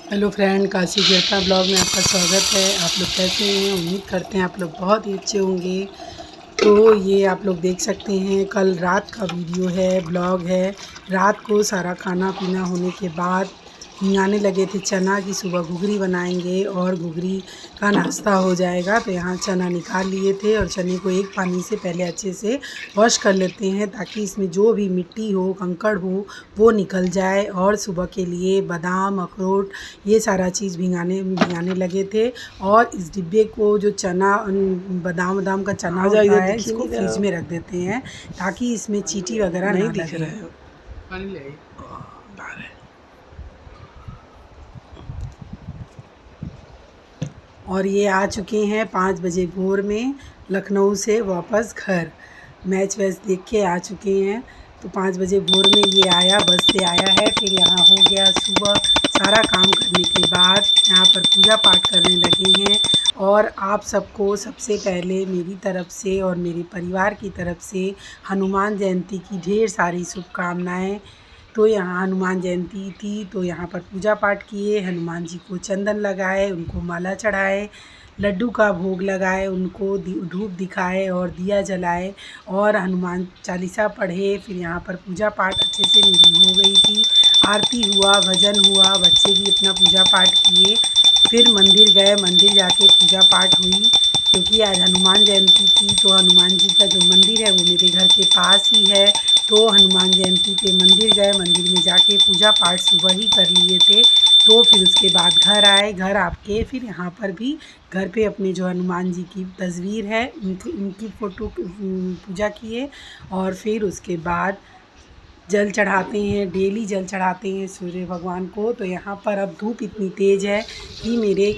Hello friend, Kashi कीर्तना blog में आपका स्वागत है। आप लोग कैसे हैं? उम्मीद करते हैं आप लोग बहुत ही अच्छे होंगे। तो ये आप लोग देख सकते हैं, कल रात का वीडियो है, ब्लॉग है। रात को सारा खाना पीना होने के बाद भिंगाने लगे थे चना की सुबह घुघरी बनाएंगे और घुघरी का नाश्ता हो जाएगा। तो यहाँ चना निकाल लिए थे और चने को एक पानी से पहले अच्छे से वॉश कर लेते हैं ताकि इसमें जो भी मिट्टी हो, कंकड़ हो, वो निकल जाए। और सुबह के लिए बादाम, अखरोट, ये सारा चीज़ भिगाने लगे थे। और इस डिब्बे को जो चना बादाम वादाम का चना होता है, इसको फ्रिज में रख देते हैं ताकि इसमें चींटी वगैरह ना लगे। और ये आ चुके हैं 5 बजे भोर में लखनऊ से वापस घर। मैच वैच देख के आ चुके हैं। तो 5 बजे भोर में ये आया, बस से आया है। फिर यहाँ हो गया सुबह, सारा काम करने के बाद यहाँ पर पूजा पाठ करने लगे हैं। और आप सबको सबसे पहले मेरी तरफ से और मेरे परिवार की तरफ से हनुमान जयंती की ढेर सारी शुभकामनाएँ। तो यहाँ हनुमान जयंती थी तो यहाँ पर पूजा पाठ किए, हनुमान जी को चंदन लगाए, उनको माला चढ़ाए, लड्डू का भोग लगाए, उनको धूप दिखाए और दिया जलाए और हनुमान चालीसा पढ़े। फिर यहाँ पर पूजा पाठ अच्छे से मेरी हो गई थी। आरती हुआ, भजन हुआ, बच्चे भी अपना पूजा पाठ किए। फिर मंदिर गए, मंदिर जाके पूजा पाठ हुई क्योंकि आज हनुमान जयंती थी। तो हनुमान जी का जो मंदिर है वो मेरे घर के पास ही है। तो हनुमान जयंती पे मंदिर गए, मंदिर में जाके पूजा पाठ सुबह ही कर लिए थे। तो फिर उसके बाद घर आए, घर आके फिर यहाँ पर भी घर पे अपने जो हनुमान जी की तस्वीर है उनकी फ़ोटो पूजा किए। और फिर उसके बाद जल चढ़ाते हैं, डेली जल चढ़ाते हैं सूर्य भगवान को। तो यहाँ पर अब धूप इतनी तेज़ है कि मेरे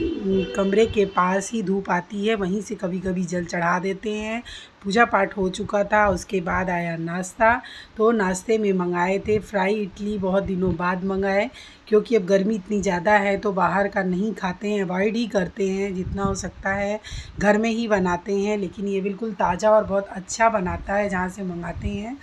कमरे के पास ही धूप आती है, वहीं से कभी कभी जल चढ़ा देते हैं। पूजा पाठ हो चुका था, उसके बाद आया नाश्ता। तो नाश्ते में मंगाए थे फ्राई इडली, बहुत दिनों बाद मंगाए क्योंकि अब गर्मी इतनी ज़्यादा है तो बाहर का नहीं खाते हैं, अवॉइड ही करते हैं। जितना हो सकता है घर में ही बनाते हैं, लेकिन ये बिल्कुल ताज़ा और बहुत अच्छा बनाता है जहाँ से मंगाते हैं।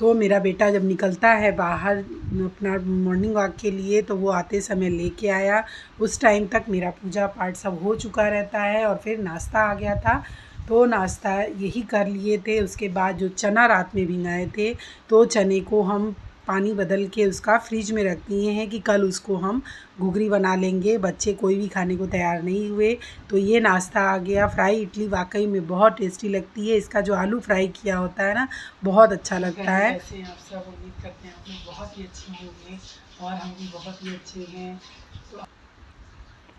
तो मेरा बेटा जब निकलता है बाहर अपना मॉर्निंग वॉक के लिए तो वो आते समय लेके आया। उस टाइम तक मेरा पूजा पाठ सब हो चुका रहता है और फिर नाश्ता आ गया था। तो नाश्ता यही कर लिए थे। उसके बाद जो चना रात में भिगाए थे तो चने को हम पानी बदल के उसका फ्रिज में रख दिए हैं कि कल उसको हम घुघरी बना लेंगे। बच्चे कोई भी खाने को तैयार नहीं हुए तो ये नाश्ता आ गया। फ्राई इडली वाकई में बहुत टेस्टी लगती है। इसका जो आलू फ्राई किया होता है ना, बहुत अच्छा लगता है। कैसे आप सब? उम्मीद करते हैं आप लोग बहुत ही अच्छे होंगे और हम भी बहुत ही अच्छे हैं।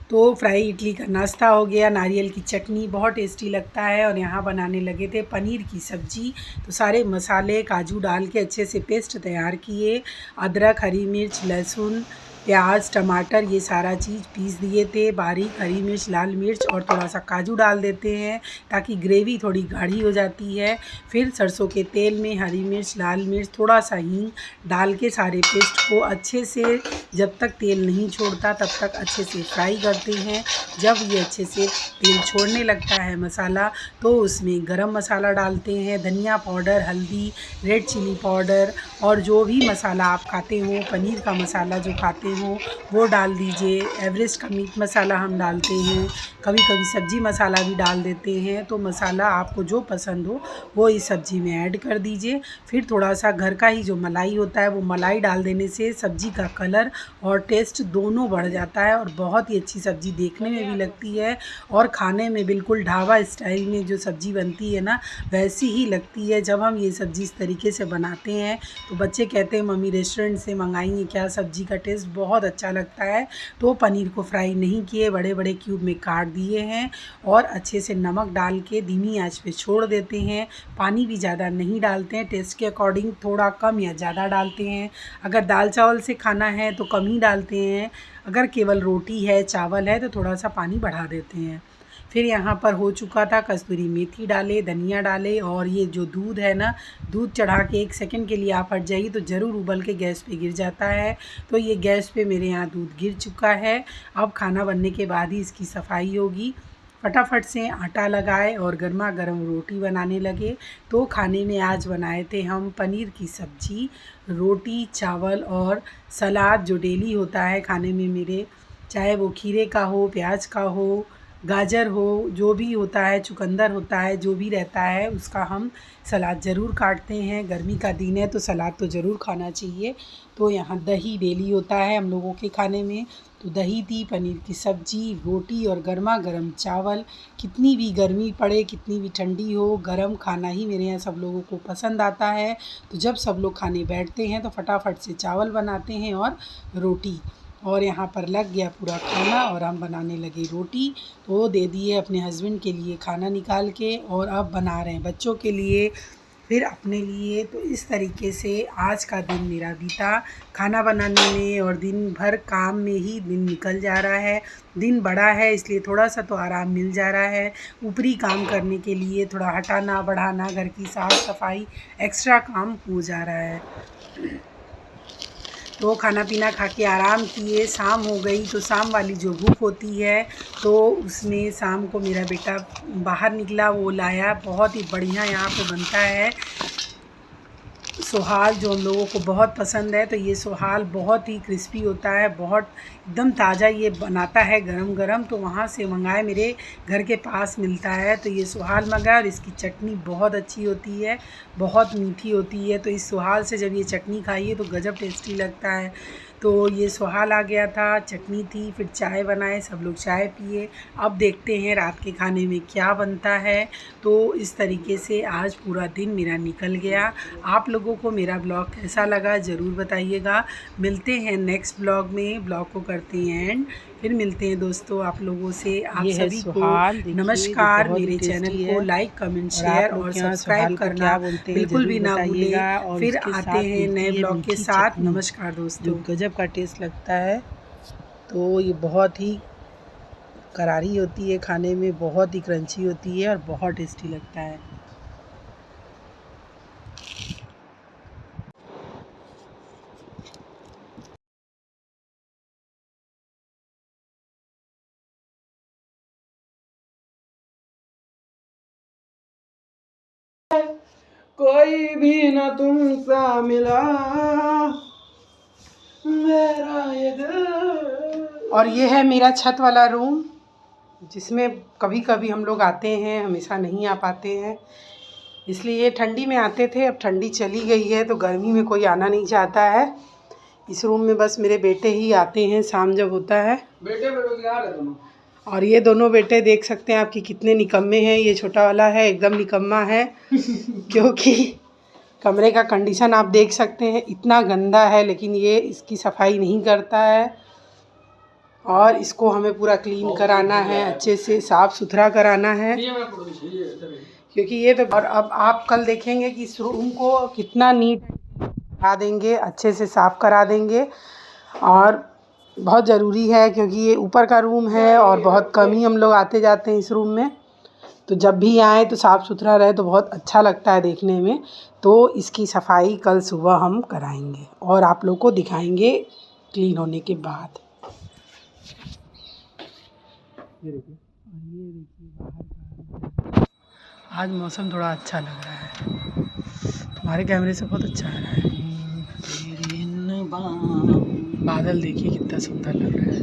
तो फ्राई इडली का नाश्ता हो गया। नारियल की चटनी बहुत टेस्टी लगता है। और यहाँ बनाने लगे थे पनीर की सब्ज़ी। तो सारे मसाले काजू डाल के अच्छे से पेस्ट तैयार किए। अदरक, हरी मिर्च, लहसुन, प्याज, टमाटर, ये सारा चीज़ पीस दिए थे बारीक। हरी मिर्च, लाल मिर्च और थोड़ा सा काजू डाल देते हैं ताकि ग्रेवी थोड़ी गाढ़ी हो जाती है। फिर सरसों के तेल में हरी मिर्च, लाल मिर्च, थोड़ा सा हींग डाल के सारे पेस्ट को अच्छे से, जब तक तेल नहीं छोड़ता तब तक अच्छे से फ्राई करते हैं। जब ये अच्छे से तेल छोड़ने लगता है मसाला, तो उसमें गरम मसाला डालते हैं, धनिया पाउडर, हल्दी, रेड चिली पाउडर और जो भी मसाला आप खाते हो, पनीर का मसाला जो खाते हो वो डाल दीजिए। एवरेस्ट का मीट मसाला हम डालते हैं, कभी कभी सब्ज़ी मसाला भी डाल देते हैं। तो मसाला आपको जो पसंद हो वो इस सब्ज़ी में ऐड कर दीजिए। फिर थोड़ा सा घर का ही जो मलाई होता है वो मलाई डाल देने से सब्ज़ी का कलर और टेस्ट दोनों बढ़ जाता है और बहुत ही अच्छी सब्ज़ी देखने में भी लगती है और खाने में बिल्कुल ढाबा स्टाइल में जो सब्ज़ी बनती है ना, वैसी ही लगती है। जब हम ये सब्ज़ी इस तरीके से बनाते हैं तो बच्चे कहते हैं मम्मी रेस्टोरेंट से मंगाएंगे क्या, सब्ज़ी का टेस्ट बहुत अच्छा लगता है। तो पनीर को फ्राई नहीं किए, बड़े बड़े क्यूब में काट दिए हैं और अच्छे से नमक डाल के धीमी आंच पे छोड़ देते हैं। पानी भी ज़्यादा नहीं डालते हैं, टेस्ट के अकॉर्डिंग थोड़ा कम या ज़्यादा डालते हैं। अगर दाल चावल से खाना है तो कम ही डालते हैं, अगर केवल रोटी है, चावल है तो थोड़ा सा पानी बढ़ा देते हैं। फिर यहाँ पर हो चुका था, कस्तूरी मेथी डाले, धनिया डाले और ये जो दूध है ना, दूध चढ़ा के 1 सेकंड के लिए आप हट जाइए तो ज़रूर उबल के गैस पे गिर जाता है। तो ये गैस पे मेरे यहाँ दूध गिर चुका है। अब खाना बनने के बाद ही इसकी सफाई होगी। फटाफट से आटा लगाए और गर्मा गर्म रोटी बनाने लगे। तो खाने में आज बनाए थे हम पनीर की सब्ज़ी, रोटी, चावल और सलाद जो डेली होता है खाने में मेरे। चाहे वो खीरे का हो, प्याज का हो, गाजर हो, जो भी होता है, चुकंदर होता है, जो भी रहता है उसका हम सलाद ज़रूर काटते हैं। गर्मी का दिन है तो सलाद तो ज़रूर खाना चाहिए। तो यहाँ दही डेली होता है हम लोगों के खाने में, तो दही थी, पनीर की सब्ज़ी, रोटी और गर्मा गर्म चावल। कितनी भी गर्मी पड़े, कितनी भी ठंडी हो, गरम खाना ही मेरे यहाँ सब लोगों को पसंद आता है। तो जब सब लोग खाने बैठते हैं तो फटाफट से चावल बनाते हैं और रोटी, और यहाँ पर लग गया पूरा खाना और हम बनाने लगे रोटी। तो वो दे दिए अपने हस्बैंड के लिए खाना निकाल के, और अब बना रहे हैं बच्चों के लिए, फिर अपने लिए। तो इस तरीके से आज का दिन मेरा बीता खाना बनाने में, और दिन भर काम में ही दिन निकल जा रहा है। दिन बड़ा है इसलिए थोड़ा सा तो आराम मिल जा रहा है। ऊपरी काम करने के लिए थोड़ा हटाना बढ़ाना, घर की साफ़ सफाई, एक्स्ट्रा काम हो जा रहा है। तो खाना पीना खा के आराम किए, शाम हो गई। तो शाम वाली जो भूख होती है तो उसमें शाम को मेरा बेटा बाहर निकला, वो लाया, बहुत ही बढ़िया यहाँ पे बनता है सोहाल, जो हम लोगों को बहुत पसंद है। तो ये सोहाल बहुत ही क्रिस्पी होता है, बहुत एकदम ताज़ा ये बनाता है गरम गरम। तो वहाँ से मंगाए, मेरे घर के पास मिलता है। तो ये सोहाल मंगाया, और इसकी चटनी बहुत अच्छी होती है, बहुत मीठी होती है। तो इस सोहाल से जब ये चटनी खाइए तो गजब टेस्टी लगता है। तो ये सोहाल आ गया था, चटनी थी, फिर चाय बनाए, सब लोग चाय पिए। अब देखते हैं रात के खाने में क्या बनता है। तो इस तरीके से आज पूरा दिन मेरा निकल गया। आप लोगों को मेरा ब्लॉग कैसा लगा ज़रूर बताइएगा। मिलते हैं नेक्स्ट ब्लॉग में, ब्लॉग को करते हैं एंड, फिर मिलते हैं दोस्तों आप लोगों से। आप सभी को नमस्कार। मेरे चैनल को लाइक, कमेंट, शेयर और सब्सक्राइब करना बिल्कुल भी ना भूलें। फिर आते हैं नए ब्लॉग के साथ। नमस्कार दोस्तों। गजब का टेस्ट लगता है। तो ये बहुत ही करारी होती है, खाने में बहुत ही क्रंची होती है और बहुत टेस्टी लगता है। कोई भी न तुमसा मिला मेरा ये दिल। और ये है मेरा छत वाला रूम, जिसमें कभी कभी हम लोग आते हैं, हमेशा नहीं आ पाते हैं। इसलिए ठंडी में आते थे, अब ठंडी चली गई है तो गर्मी में कोई आना नहीं चाहता है। इस रूम में बस मेरे बेटे ही आते हैं शाम जब होता है। बेटे बेटो यार है दोनों। और ये दोनों बेटे देख सकते हैं आपकी कितने निकम्मे हैं। ये छोटा वाला है, एकदम निकम्मा है क्योंकि कमरे का कंडीशन आप देख सकते हैं, इतना गंदा है, लेकिन ये इसकी सफाई नहीं करता है। और इसको हमें पूरा क्लीन कराना है, अच्छे से साफ़ सुथरा कराना है, क्योंकि ये तो। और अब आप कल देखेंगे कि इस रूम को कितना नीट करा देंगे, अच्छे से साफ़ करा देंगे। और बहुत ज़रूरी है क्योंकि ये ऊपर का रूम है और बहुत कम ही हम लोग आते जाते हैं इस रूम में। तो जब भी आए तो साफ़ सुथरा रहे तो बहुत अच्छा लगता है देखने में। तो इसकी सफाई कल सुबह हम कराएंगे और आप लोग को दिखाएंगे क्लीन होने के बाद। ये देखिए बाहर का, आज मौसम थोड़ा अच्छा लग रहा है, तुम्हारे कैमरे से बहुत अच्छा आ रहा है। बादल देखिए कितना सुंदर लग रहा है।